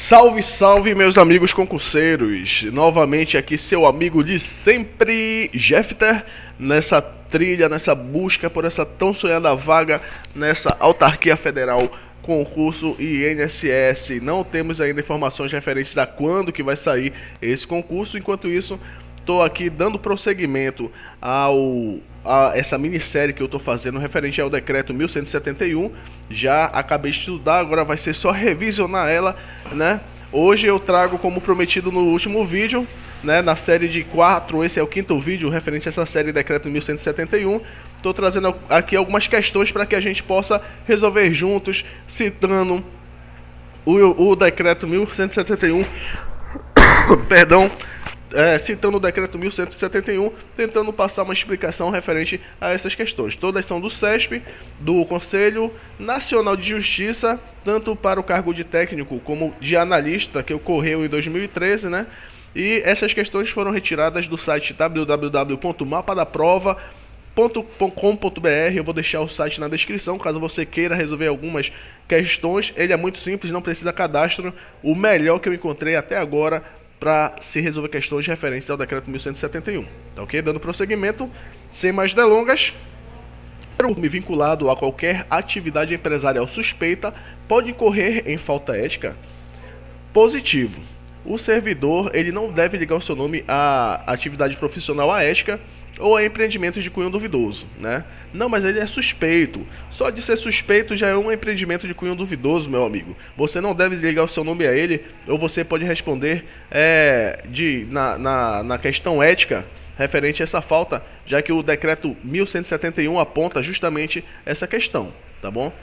Salve, salve, meus amigos concurseiros! Novamente aqui seu amigo de sempre, Jeffter, nessa trilha, nessa busca por essa tão sonhada vaga nessa autarquia federal, concurso INSS. Não temos ainda informações referentes a quando que vai sair esse concurso. Enquanto isso, estou aqui dando prosseguimento a essa minissérie que eu estou fazendo referente ao decreto 1171. Já acabei de estudar, agora vai ser só revisionar ela, né? Hoje eu trago, como prometido no último vídeo, né, na série de 4, esse é o quinto vídeo referente a essa série decreto 1171. Estou trazendo aqui algumas questões para que a gente possa resolver juntos, citando o decreto 1171, perdão, citando o decreto 1171, tentando passar uma explicação referente a essas questões. Todas são do CESP, do Conselho Nacional de Justiça, tanto para o cargo de técnico como de analista, que ocorreu em 2013, né? E essas questões foram retiradas do site www.mapadaprova.com.br. Eu vou deixar o site na descrição, caso você queira resolver algumas questões. Ele é muito simples, não precisa cadastro. O melhor que eu encontrei até agora para se resolver questões referentes ao decreto 1171, tá ok? Dando prosseguimento, sem mais delongas, me vinculado a qualquer atividade empresarial suspeita pode incorrer em falta ética? Positivo. O servidor ele não deve ligar o seu nome à atividade profissional à ética ou a empreendimentos de cunho duvidoso, né? Não, mas ele é suspeito. Só de ser suspeito já é um empreendimento de cunho duvidoso, meu amigo. Você não deve ligar o seu nome a ele, ou você pode responder na questão ética referente a essa falta, já que o decreto 1171 aponta justamente essa questão, tá bom?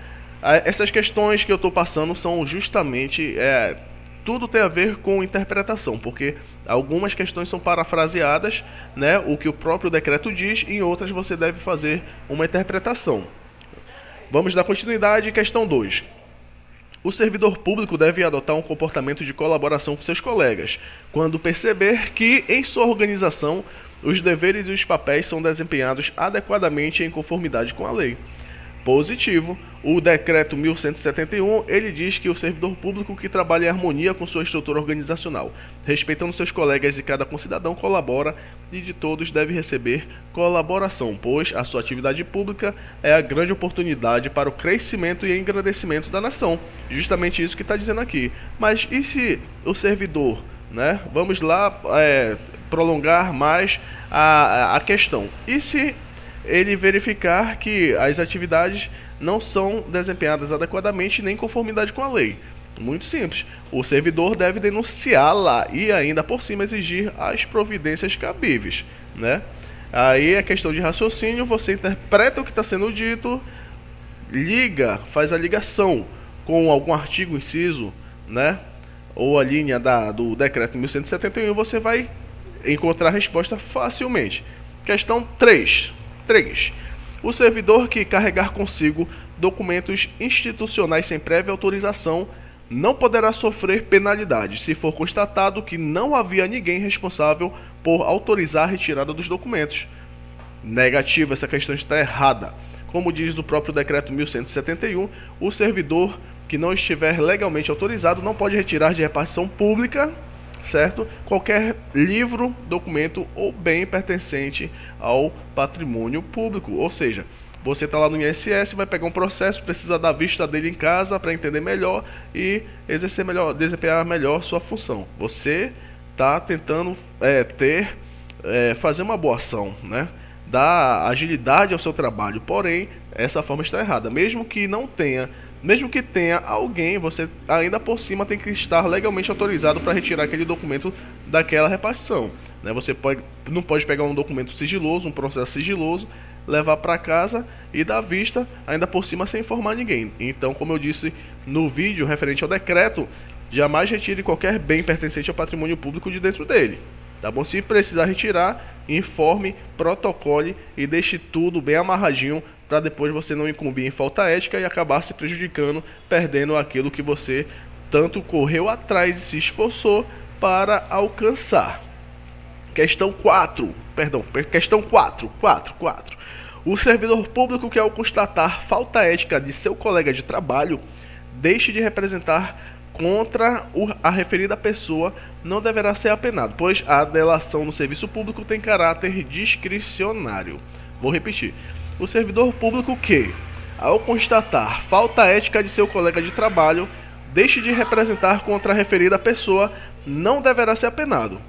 Essas questões que eu estou passando são justamente... tudo tem a ver com interpretação, porque algumas questões são parafraseadas, né, o que o próprio decreto diz, e em outras você deve fazer uma interpretação. Vamos dar continuidade, questão 2. O servidor público deve adotar um comportamento de colaboração com seus colegas, quando perceber que, em sua organização, os deveres e os papéis são desempenhados adequadamente em conformidade com a lei. Positivo. O decreto 1171, ele diz que o servidor público que trabalha em harmonia com sua estrutura organizacional, respeitando seus colegas e cada concidadão colabora e de todos deve receber colaboração, pois a sua atividade pública é a grande oportunidade para o crescimento e engrandecimento da nação. Justamente isso que está dizendo aqui. Mas e se o servidor, né? Vamos lá prolongar mais a questão. E se ele verificar que as atividades não são desempenhadas adequadamente nem em conformidade com a lei? Muito simples. O servidor deve denunciá-la e ainda por cima exigir as providências cabíveis, né? Aí é questão de raciocínio, você interpreta o que está sendo dito, faz a ligação com algum artigo, inciso, né? Ou a linha do decreto 1171 e você vai encontrar a resposta facilmente. Questão 3. O servidor que carregar consigo documentos institucionais sem prévia autorização não poderá sofrer penalidade se for constatado que não havia ninguém responsável por autorizar a retirada dos documentos. Negativo, essa questão está errada. Como diz o próprio decreto 1171, o servidor que não estiver legalmente autorizado não pode retirar de repartição pública, certo? Qualquer livro, documento ou bem pertencente ao patrimônio público. Ou seja, você está lá no INSS, vai pegar um processo, precisa da vista dele em casa para entender melhor e exercer melhor, desempenhar melhor sua função. Você está tentando fazer uma boa ação, né? Dar agilidade ao seu trabalho, porém, essa forma está errada. Mesmo que tenha alguém, você ainda por cima tem que estar legalmente autorizado para retirar aquele documento daquela repartição, né? Você não pode pegar um documento sigiloso, um processo sigiloso, levar para casa e dar vista ainda por cima sem informar ninguém. Então, como eu disse no vídeo referente ao decreto, jamais retire qualquer bem pertencente ao patrimônio público de dentro dele. Tá bom? Se precisar retirar, informe, protocole e deixe tudo bem amarradinho para depois você não incumbir em falta ética e acabar se prejudicando, perdendo aquilo que você tanto correu atrás e se esforçou para alcançar. Questão 4. O servidor público que, ao constatar falta ética de seu colega de trabalho, deixe de representar contra a referida pessoa não deverá ser apenado, pois a delação no serviço público tem caráter discricionário. Vou repetir. O servidor público que, ao constatar falta ética de seu colega de trabalho, deixe de representar contra a referida pessoa, não deverá ser apenado,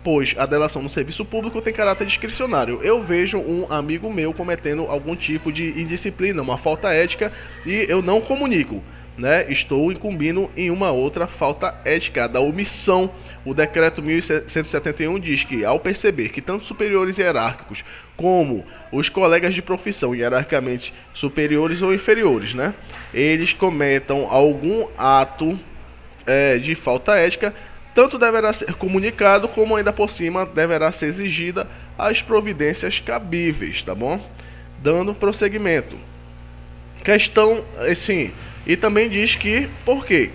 pois a delação no serviço público tem caráter discricionário. Eu vejo um amigo meu cometendo algum tipo de indisciplina, uma falta ética, e eu não comunico, né? Estou incumbindo em uma outra falta ética, da omissão. O decreto 1171 diz que, ao perceber que tanto superiores hierárquicos como os colegas de profissão hierarquicamente superiores ou inferiores, né, eles cometam algum ato de falta ética, tanto deverá ser comunicado, como ainda por cima deverá ser exigida as providências cabíveis, tá bom? Dando prosseguimento. Questão, assim, e também diz que, por quê?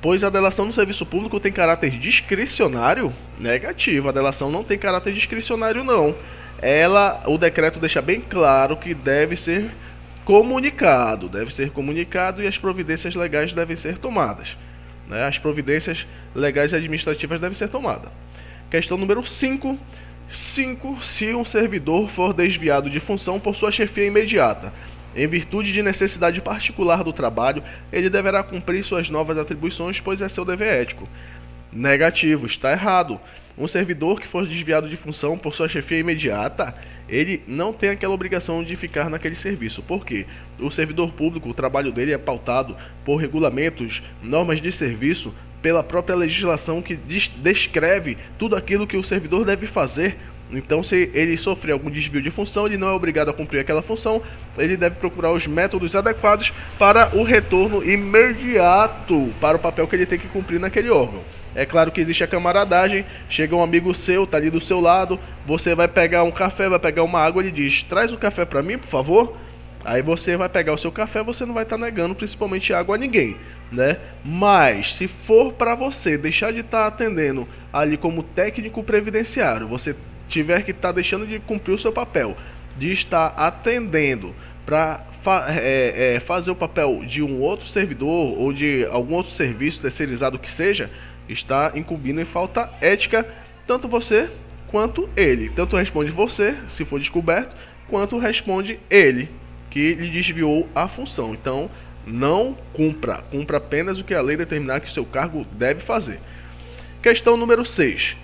Pois a delação no serviço público tem caráter discricionário? Negativo, a delação não tem caráter discricionário não. O decreto deixa bem claro que deve ser comunicado e as providências legais devem ser tomadas, né? As providências legais e administrativas devem ser tomadas. Questão número 5. Se um servidor for desviado de função por sua chefia imediata, em virtude de necessidade particular do trabalho, ele deverá cumprir suas novas atribuições, pois é seu dever ético. Negativo, está errado. Um servidor que for desviado de função por sua chefia imediata, ele não tem aquela obrigação de ficar naquele serviço. Por quê? O servidor público, o trabalho dele é pautado por regulamentos, normas de serviço, pela própria legislação que descreve tudo aquilo que o servidor deve fazer. Então, se ele sofrer algum desvio de função, ele não é obrigado a cumprir aquela função, ele deve procurar os métodos adequados para o retorno imediato para o papel que ele tem que cumprir naquele órgão. É claro que existe a camaradagem, chega um amigo seu, tá ali do seu lado, você vai pegar um café, vai pegar uma água, ele diz, traz o café para mim, por favor. Aí você vai pegar o seu café, você não vai estar negando principalmente água a ninguém, né? Mas se for para você deixar de estar atendendo ali como técnico previdenciário, você tiver que estar deixando de cumprir o seu papel, de estar atendendo para fazer o papel de um outro servidor ou de algum outro serviço terceirizado que seja, está incumbindo em falta ética tanto você quanto ele. Tanto responde você, se for descoberto, quanto responde ele, que lhe desviou a função. Então, não cumpra apenas o que a lei determinar que seu cargo deve fazer. Questão número 6.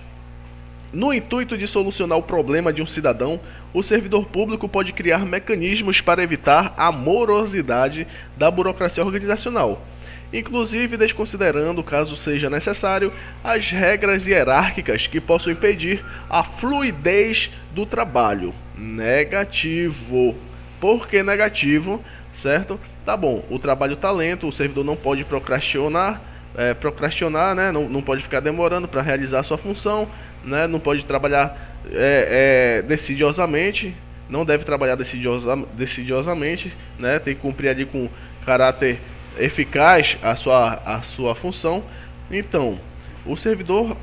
No intuito de solucionar o problema de um cidadão, o servidor público pode criar mecanismos para evitar a morosidade da burocracia organizacional, inclusive desconsiderando, caso seja necessário, as regras hierárquicas que possam impedir a fluidez do trabalho. Negativo. Por que negativo? Certo? Tá bom, o trabalho está lento, o servidor não pode procrastinar, né? Não pode ficar demorando para realizar a sua função, né? Não pode trabalhar decidiosamente, não deve trabalhar decidiosamente, né? Tem que cumprir ali com caráter eficaz a sua função. Então, o servidor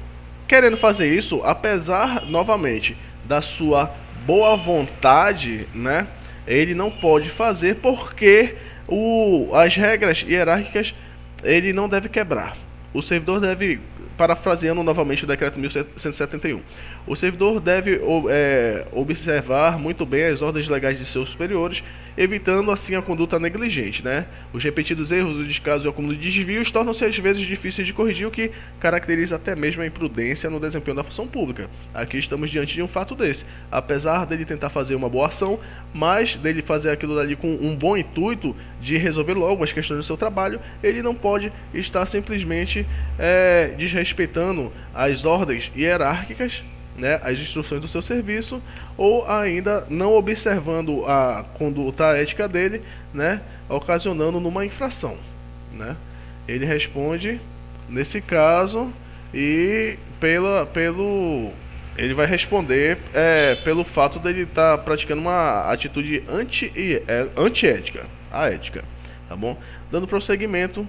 querendo fazer isso, apesar novamente da sua boa vontade, né? Ele não pode fazer porque as regras hierárquicas ele não deve quebrar. O servidor deve, parafraseando novamente o decreto 1171, o servidor deve observar muito bem as ordens legais de seus superiores, evitando assim a conduta negligente, né? Os repetidos erros, o descaso e o acúmulo de desvios tornam-se às vezes difíceis de corrigir, o que caracteriza até mesmo a imprudência no desempenho da função pública. Aqui estamos diante de um fato desse. Apesar dele tentar fazer uma boa ação, mas dele fazer aquilo dali com um bom intuito de resolver logo as questões do seu trabalho, ele não pode estar simplesmente desrespeitando as ordens hierárquicas, né, as instruções do seu serviço, ou ainda não observando a conduta ética dele, né, ocasionando numa infração, né? Ele responde nesse caso e ele vai responder pelo fato dele estar praticando uma atitude antiética, a ética, tá bom? Dando prosseguimento.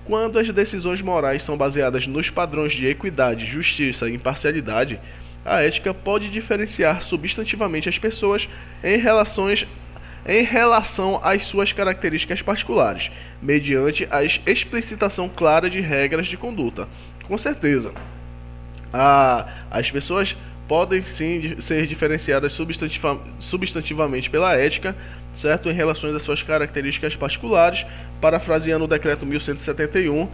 Quando as decisões morais são baseadas nos padrões de equidade, justiça e imparcialidade, a ética pode diferenciar substantivamente as pessoas em relações em relação às suas características particulares, mediante a explicitação clara de regras de conduta. Com certeza, as pessoas podem sim ser diferenciadas substantivamente pela ética, certo? Em relação às suas características particulares. Parafraseando o decreto 1171,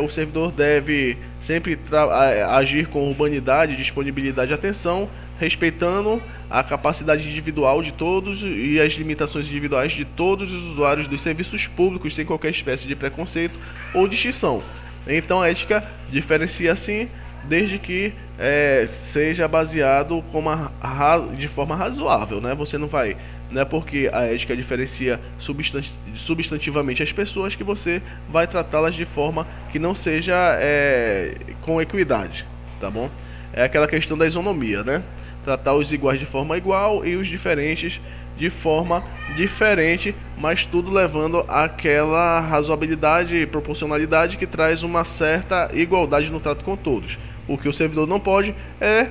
o servidor deve sempre agir com urbanidade, disponibilidade e atenção, respeitando a capacidade individual de todos e as limitações individuais de todos os usuários dos serviços públicos, sem qualquer espécie de preconceito ou distinção. Então a ética diferencia sim, desde que seja baseado de forma razoável, né? Você não vai, não é porque a ética diferencia substantivamente as pessoas que você vai tratá-las de forma que não seja com equidade, tá bom? É aquela questão da isonomia, né? Tratar os iguais de forma igual e os diferentes de forma diferente, mas tudo levando àquela razoabilidade e proporcionalidade que traz uma certa igualdade no trato com todos. O que o servidor não pode é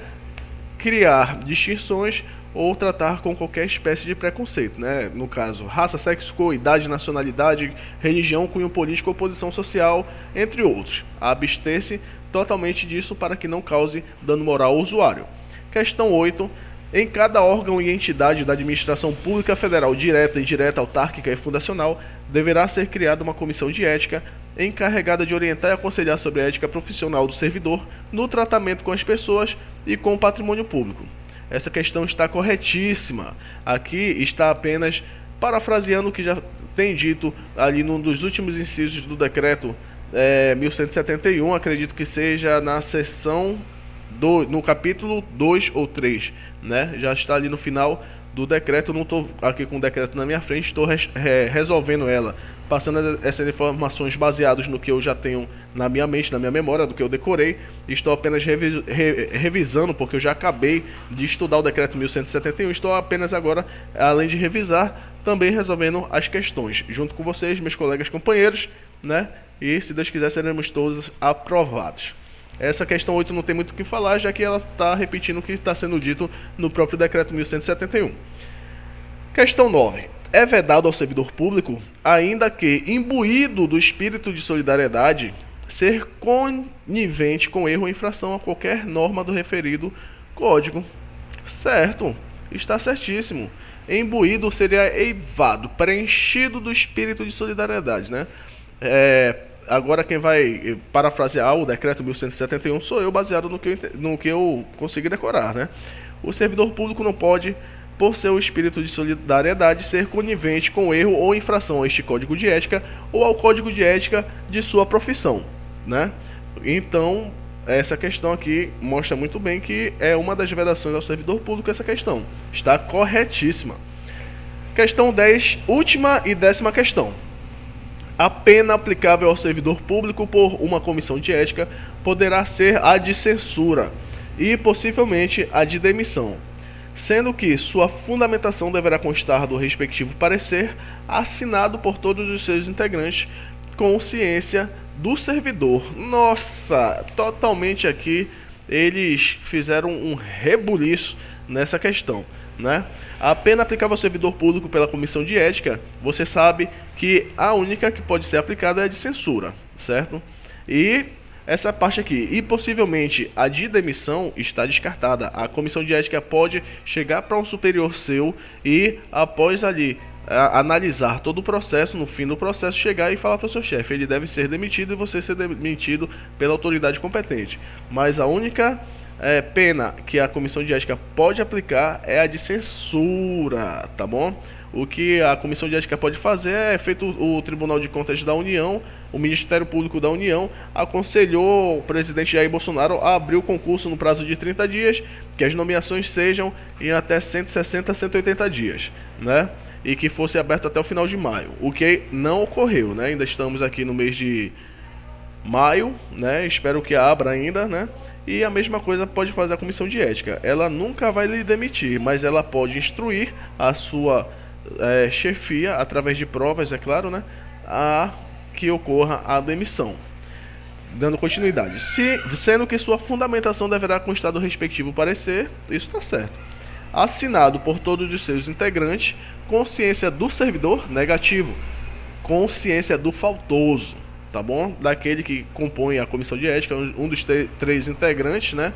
criar distinções ou tratar com qualquer espécie de preconceito, né? No caso, raça, sexo, cor, idade, nacionalidade, religião, cunho político ou posição social, entre outros. Abster-se totalmente disso para que não cause dano moral ao usuário. Questão 8. Em cada órgão e entidade da administração pública federal, direta, indireta, autárquica e fundacional, deverá ser criada uma comissão de ética encarregada de orientar e aconselhar sobre a ética profissional do servidor no tratamento com as pessoas e com o patrimônio público. Essa questão está corretíssima. Aqui está apenas parafraseando o que já tem dito ali num dos últimos incisos do decreto 1171, acredito que seja na seção no capítulo 2 ou 3, né? Já está ali no final do decreto. Não estou aqui com o decreto na minha frente, estou resolvendo ela, passando essas informações baseadas no que eu já tenho na minha mente, na minha memória, do que eu decorei. Estou apenas revisando, porque eu já acabei de estudar o decreto 1171. Estou apenas agora, além de revisar, também resolvendo as questões, junto com vocês, meus colegas companheiros, né? E se Deus quiser, seremos todos aprovados. Essa questão 8 não tem muito o que falar, já que ela está repetindo o que está sendo dito no próprio decreto 1171. Questão 9. É vedado ao servidor público, ainda que imbuído do espírito de solidariedade, ser conivente com erro ou infração a qualquer norma do referido código. Certo, está certíssimo. Imbuído seria eivado, preenchido do espírito de solidariedade, né? Agora quem vai parafrasear o decreto 1171 sou eu, baseado no que eu consegui decorar, né? O servidor público não pode, por seu espírito de solidariedade, ser conivente com erro ou infração a este código de ética ou ao código de ética de sua profissão, né? Então, essa questão aqui mostra muito bem que é uma das vedações ao servidor público. Essa questão está corretíssima. Questão 10, última e 10ª questão. A pena aplicável ao servidor público por uma comissão de ética poderá ser a de censura e, possivelmente, a de demissão, sendo que sua fundamentação deverá constar do respectivo parecer assinado por todos os seus integrantes com ciência do servidor. Nossa, totalmente aqui eles fizeram um rebuliço nessa questão, né? A pena aplicável ao servidor público pela comissão de ética, você sabe que a única que pode ser aplicada é a de censura, certo? E essa parte aqui, e possivelmente a de demissão, está descartada. A comissão de ética pode chegar para um superior seu e, após ali analisar todo o processo, no fim do processo, chegar e falar para o seu chefe, ele deve ser demitido e você ser demitido pela autoridade competente. Mas a única pena que a comissão de ética pode aplicar é a de censura, tá bom? O que a comissão de ética pode fazer é feito o Tribunal de Contas da União, o Ministério Público da União aconselhou o presidente Jair Bolsonaro a abrir o concurso no prazo de 30 dias, que as nomeações sejam em até 160 a 180 dias, né? E que fosse aberto até o final de maio, o que não ocorreu, né? Ainda estamos aqui no mês de maio, né? Espero que abra ainda, né? E a mesma coisa pode fazer a comissão de ética. Ela nunca vai lhe demitir, mas ela pode instruir a sua chefia, através de provas, é claro, né? A que ocorra a demissão. Dando continuidade. Sendo que sua fundamentação deverá constar do respectivo parecer, isso está certo. assinado por todos os seus integrantes, consciência do servidor, negativo, consciência do faltoso, tá bom? Daquele que compõe a comissão de ética, um dos três integrantes, né?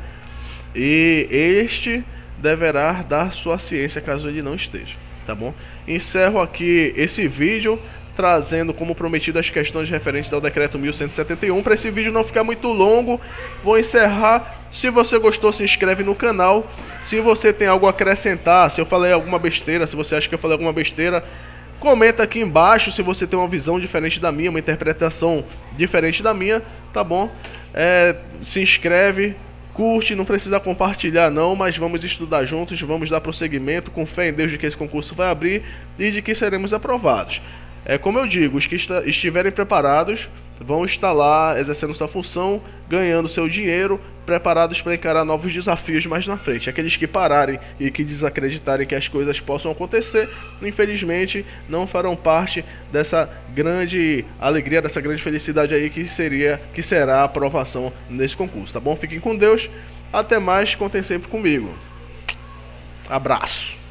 E este deverá dar sua ciência caso ele não esteja, tá bom? Encerro aqui esse vídeo trazendo como prometido as questões referentes ao decreto 1171. Para esse vídeo não ficar muito longo, vou encerrar. Se você gostou, se inscreve no canal. Se você tem algo a acrescentar, se eu falei alguma besteira, se você acha que eu falei alguma besteira, comenta aqui embaixo. Se você tem uma visão diferente da minha, uma interpretação diferente da minha, tá bom? Se inscreve, curte, não precisa compartilhar não, mas vamos estudar juntos, vamos dar prosseguimento, com fé em Deus de que esse concurso vai abrir e de que seremos aprovados. Como eu digo, os que estiverem preparados vão estar lá exercendo sua função, ganhando seu dinheiro, preparados para encarar novos desafios mais na frente. Aqueles que pararem e que desacreditarem que as coisas possam acontecer, infelizmente não farão parte dessa grande alegria, dessa grande felicidade aí que será a aprovação nesse concurso, tá bom? Fiquem com Deus, até mais, contem sempre comigo. Abraço.